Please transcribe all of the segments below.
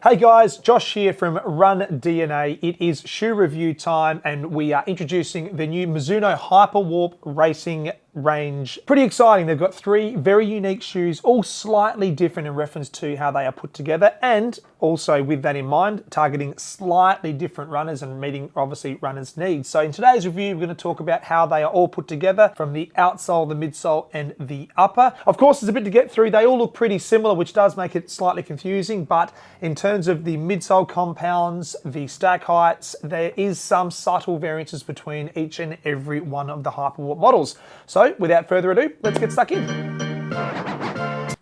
Hey guys, Josh here from Run DNA. It is shoe review time and we are introducing the new Mizuno Hyperwarp racing range. Pretty exciting. They've got three very unique shoes, all slightly different in reference to how they are put together, and also with that in mind, targeting slightly different runners and meeting obviously runners' needs. So in today's review, we're going to talk about how they are all put together from the outsole, the midsole, and the upper. Of course, there's a bit to get through. They all look pretty similar, which does make it slightly confusing, but in terms of the midsole compounds, the stack heights, there is some subtle variances between each and every one of the Hyperwarp models. So without further ado, let's get stuck in.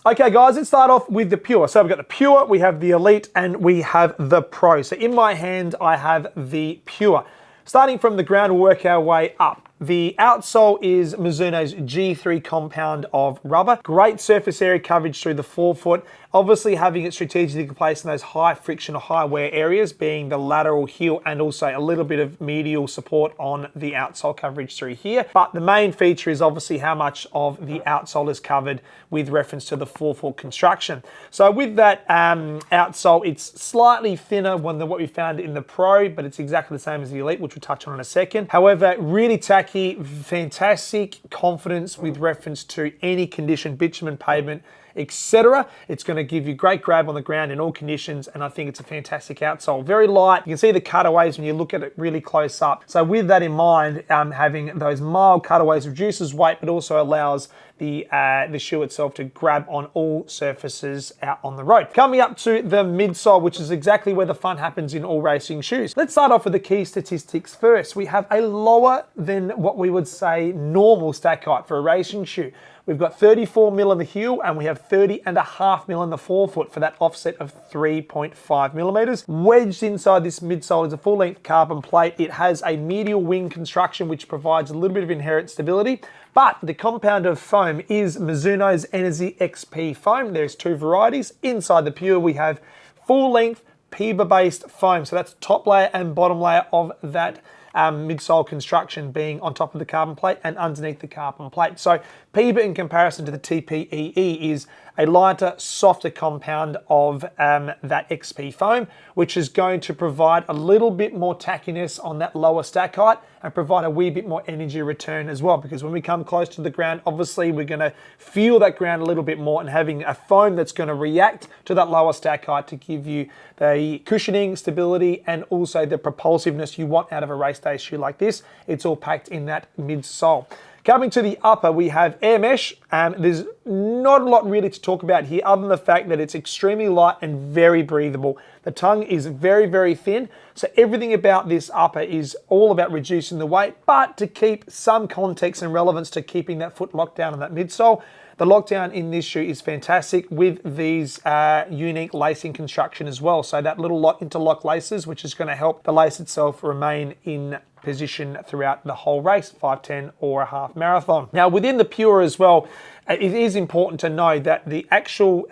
Okay guys, let's start off with the Pure. So we've got the Pure, we have the Elite, and we have the Pro. So in my hand, I have the Pure. Starting from the ground, we'll work our way up. The outsole is Mizuno's G3 compound of rubber. Great surface area coverage through the forefoot. Obviously having it strategically placed in those high friction or high wear areas, being the lateral heel and also a little bit of medial support on the outsole coverage through here. But the main feature is obviously how much of the outsole is covered with reference to the forefoot construction. So with that outsole, it's slightly thinner than what we found in the Pro, but it's exactly the same as the Elite, which we'll touch on in a second. However, really tacky, fantastic confidence with reference to any condition, bitumen, pavement, etc. It's going to give you great grab on the ground in all conditions, and I think it's a fantastic outsole. Very light. You can see the cutaways when you look at it really close up. So with that in mind, having those mild cutaways reduces weight, but also allows the shoe itself to grab on all surfaces out on the road. Coming up to the midsole, which is exactly where the fun happens in all racing shoes. Let's start off with the key statistics first. We have a lower than what we would say normal stack height for a racing shoe. We've got 34 mil in the heel and we have 30.5 mil in the forefoot for that offset of 3.5 millimeters. Wedged inside this midsole is a full length carbon plate. It has a medial wing construction which provides a little bit of inherent stability, but the compound of foam is Mizuno's Energy XP foam. There's two varieties. Inside the Pure we have full length PEBA based foam. So that's top layer and bottom layer of that midsole construction being on top of the carbon plate and underneath the carbon plate. So PEBA in comparison to the TPEE is a lighter, softer compound of that XP foam, which is going to provide a little bit more tackiness on that lower stack height and provide a wee bit more energy return as well, because when we come close to the ground, obviously we're going to feel that ground a little bit more, and having a foam that's going to react to that lower stack height to give you the cushioning, stability, and also the propulsiveness you want out of a race day shoe like this, it's all packed in that midsole. Coming to the upper, we have air mesh. There's not a lot really to talk about here other than the fact that it's extremely light and very breathable. The tongue is very, very thin. So everything about this upper is all about reducing the weight, but to keep some context and relevance to keeping that foot locked down on that midsole. The lockdown in this shoe is fantastic with these unique lacing construction as well. So that little interlock laces, which is going to help the lace itself remain in position throughout the whole race, 5, 10 or a half marathon. Now within the Pure as well, it is important to know that the actual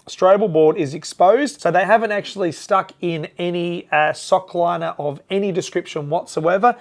strobel board is exposed, so they haven't actually stuck in any sock liner of any description whatsoever.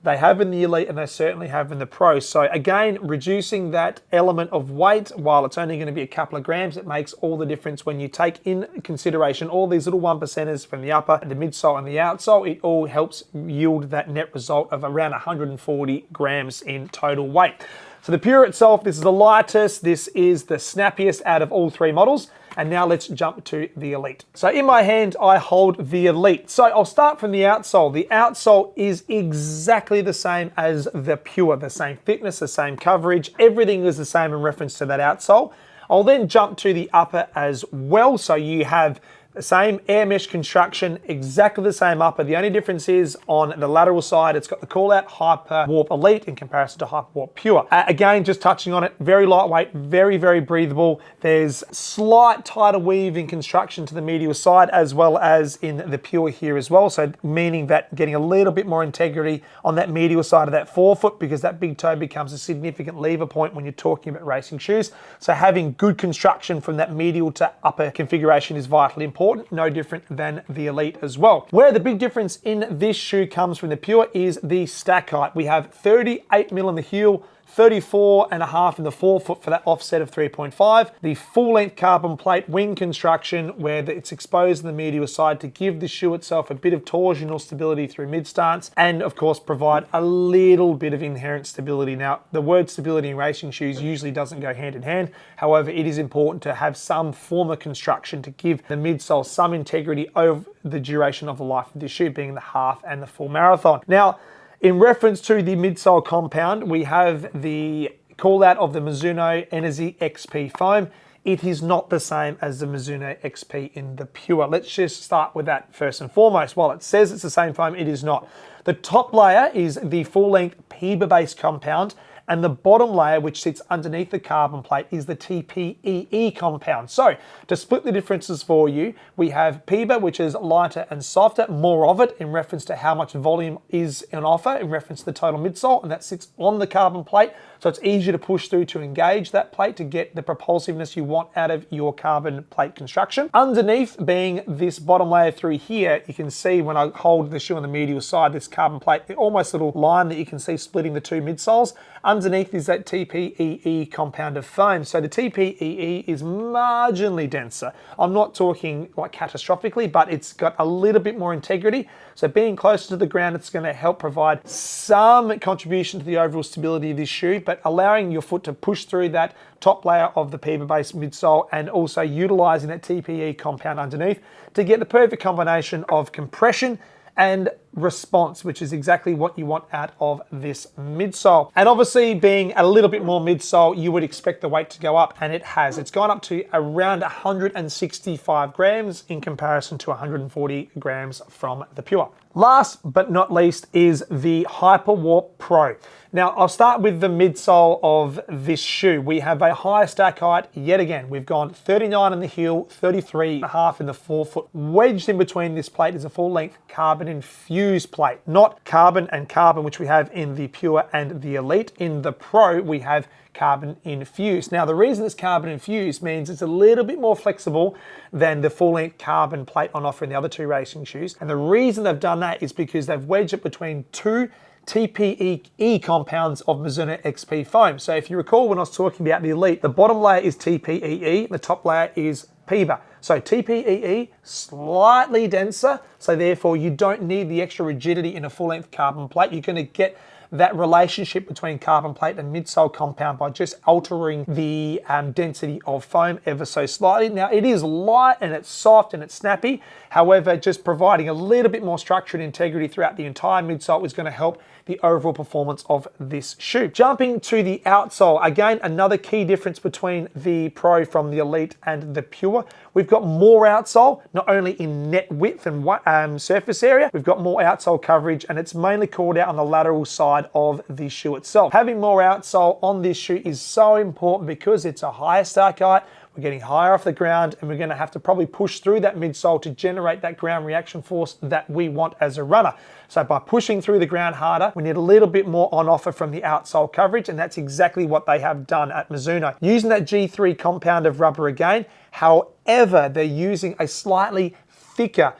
They have in the Elite and they certainly have in the Pro. So again, reducing that element of weight, while it's only going to be a couple of grams, it makes all the difference when you take in consideration all these little 1%ers from the upper, the midsole and the outsole. It all helps yield that net result of around 140 grams in total weight. So the Pure itself, this is the lightest, this is the snappiest out of all three models. And now let's jump to the Elite. So in my hand, I hold the Elite. So I'll start from the outsole. The outsole is exactly the same as the Pure, the same thickness, the same coverage. Everything is the same in reference to that outsole. I'll then jump to the upper as well. So you have the same air mesh construction, exactly the same upper. The only difference is on the lateral side, it's got the call out Hyperwarp Elite in comparison to Hyperwarp Pure. Again, just touching on it, very lightweight, very, very breathable. There's slight tighter weave in construction to the medial side as well as in the Pure here as well. So meaning that getting a little bit more integrity on that medial side of that forefoot, because that big toe becomes a significant lever point when you're talking about racing shoes. So having good construction from that medial to upper configuration is vitally important. No different than the Elite as well. Where the big difference in this shoe comes from the Pure is the stack height. We have 38 mil in the heel, 34.5 in the forefoot for that offset of 3.5. The full-length carbon plate wing construction where it's exposed in the medial side to give the shoe itself a bit of torsional stability through mid-stance, and of course provide a little bit of inherent stability. Now, the word stability in racing shoes usually doesn't go hand in hand. However, it is important to have some form of construction to give the midsole some integrity over the duration of the life of the shoe, being the half and the full marathon. Now, in reference to the midsole compound, we have the call out of the Mizuno Energy XP foam. It is not the same as the Mizuno XP in the Pure. Let's just start with that first and foremost. While it says it's the same foam, it is not. The top layer is the full-length PEBA-based compound, and the bottom layer, which sits underneath the carbon plate, is the TPEE compound. So, to split the differences for you, we have PEBA, which is lighter and softer, more of it in reference to how much volume is on offer, in reference to the total midsole, and that sits on the carbon plate. So it's easier to push through to engage that plate to get the propulsiveness you want out of your carbon plate construction. Underneath being this bottom layer through here, you can see when I hold the shoe on the medial side, this carbon plate, the almost little line that you can see splitting the two midsoles. Underneath is that TPEE compound of foam. So the TPEE is marginally denser. I'm not talking like catastrophically, but it's got a little bit more integrity. So being closer to the ground, it's going to help provide some contribution to the overall stability of this shoe, but allowing your foot to push through that top layer of the PEBA-based midsole and also utilizing that TPE compound underneath to get the perfect combination of compression and response, which is exactly what you want out of this midsole. And obviously being a little bit more midsole, you would expect the weight to go up, and it has. It's gone up to around 165 grams in comparison to 140 grams from the Pure. Last but not least is the Hyperwarp Pro. Now, I'll start with the midsole of this shoe. We have a higher stack height yet again. We've gone 39 in the heel, 33.5 in the forefoot. Wedged in between this plate is a full-length carbon infused plate, not carbon and carbon, which we have in the Pure and the Elite. In the Pro, we have carbon infused. Now, the reason it's carbon infused means it's a little bit more flexible than the full-length carbon plate on offer in the other two racing shoes. And the reason they've done that is because they've wedged it between two TPEE compounds of Mizuno XP foam. So if you recall when I was talking about the Elite, the bottom layer is TPEE, the top layer is PEBA. So TPEE, slightly denser, so therefore you don't need the extra rigidity in a full-length carbon plate. You're going to get that relationship between carbon plate and midsole compound by just altering the density of foam ever so slightly. Now, it is light and it's soft and it's snappy. However, just providing a little bit more structure and integrity throughout the entire midsole is going to help the overall performance of this shoe. Jumping to the outsole, again, another key difference between the Pro from the Elite and the Pure. We've got more outsole, not only in net width and surface area, we've got more outsole coverage, and it's mainly called out on the lateral side of the shoe itself. Having more outsole on this shoe is so important because it's a higher stack height. We're getting higher off the ground, and we're going to have to probably push through that midsole to generate that ground reaction force that we want as a runner. So by pushing through the ground harder, we need a little bit more on offer from the outsole coverage, and that's exactly what they have done at Mizuno. Using that G3 compound of rubber again, however, they're using a slightly thicker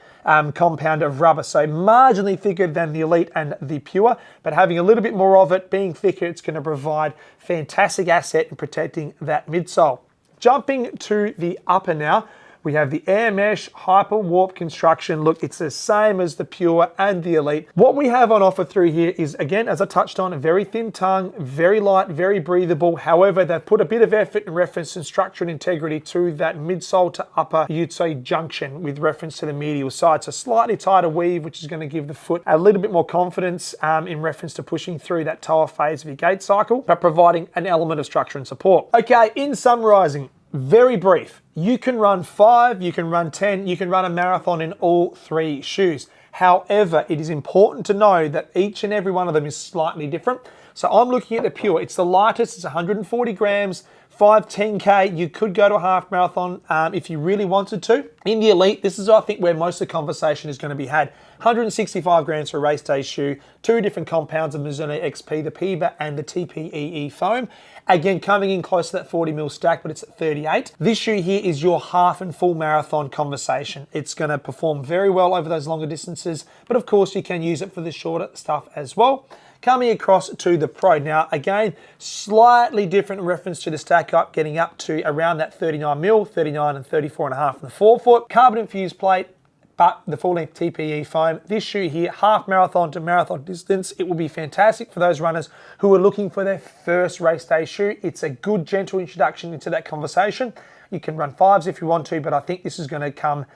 compound of rubber, so marginally thicker than the Elite and the Pure, but having a little bit more of it, being thicker, it's going to provide fantastic asset in protecting that midsole. Jumping to the upper now, we have the Air Mesh Hyperwarp construction. Look, it's the same as the Pure and the Elite. What we have on offer through here is, again, as I touched on, a very thin tongue, very light, very breathable. However, they've put a bit of effort in reference to structure and integrity to that midsole to upper, you'd say, junction with reference to the medial side. So slightly tighter weave, which is going to give the foot a little bit more confidence in reference to pushing through that toe phase of your gait cycle, but providing an element of structure and support. Okay, in summarizing, very brief. You can run 5, you can run 10, you can run a marathon in all 3 shoes. However, it is important to know that each and every one of them is slightly different. So I'm looking at the Pure. It's the lightest, it's 140 grams, 5, 10K. You could go to a half marathon if you really wanted to. In the Elite, this is, I think, where most of the conversation is going to be had. 165 grams for a race day shoe, 2 different compounds of Mizuno XP, the PEBA and the TPEE foam. Again, coming in close to that 40 mil stack, but it's at 38. This shoe here is your half and full marathon conversation. It's going to perform very well over those longer distances, but of course you can use it for the shorter stuff as well. Coming across to the Pro. Now, again, slightly different reference to the Stack Up, getting up to around that 39mm, 39 and 34.5 in the forefoot. Carbon infused plate, but the full-length TPE foam. This shoe here, half marathon to marathon distance. It will be fantastic for those runners who are looking for their first race day shoe. It's a good, gentle introduction into that conversation. You can run 5s if you want to, but I think this is going to come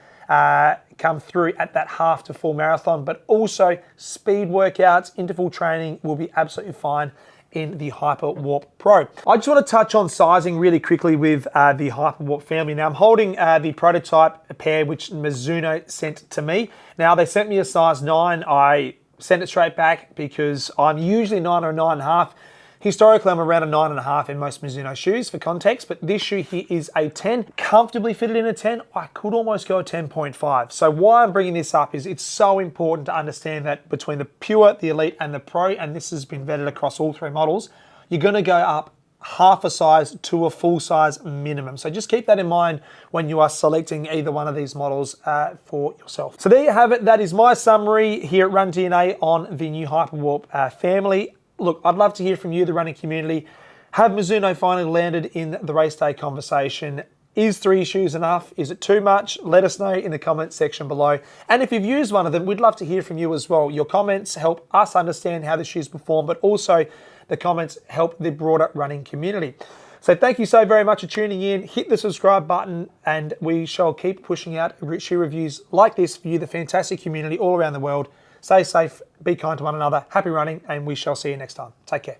through at that half to full marathon. But also speed workouts, interval training will be absolutely fine in the Hyperwarp Pro. I just want to touch on sizing really quickly with the Hyperwarp family. Now I'm holding the prototype pair which Mizuno sent to me. Now they sent me a size 9. I sent it straight back because I'm usually 9 or 9.5. Historically, I'm around a 9.5 in most Mizuno shoes for context, but this shoe here is a 10. Comfortably fitted in a 10. I could almost go a 10.5. So why I'm bringing this up is it's so important to understand that between the Pure, the Elite, and the Pro, and this has been vetted across all 3 models, you're gonna go up half a size to a full size minimum. So just keep that in mind when you are selecting either one of these models for yourself. So there you have it. That is my summary here at Run DNA on the new Hyperwarp family. Look, I'd love to hear from you, the running community. Have Mizuno finally landed in the race day conversation? Is 3 shoes enough? Is it too much? Let us know in the comments section below. And if you've used one of them, we'd love to hear from you as well. Your comments help us understand how the shoes perform, but also the comments help the broader running community. So thank you so very much for tuning in. Hit the subscribe button and we shall keep pushing out shoe reviews like this for you, the fantastic community all around the world. Stay safe, be kind to one another, happy running, and we shall see you next time. Take care.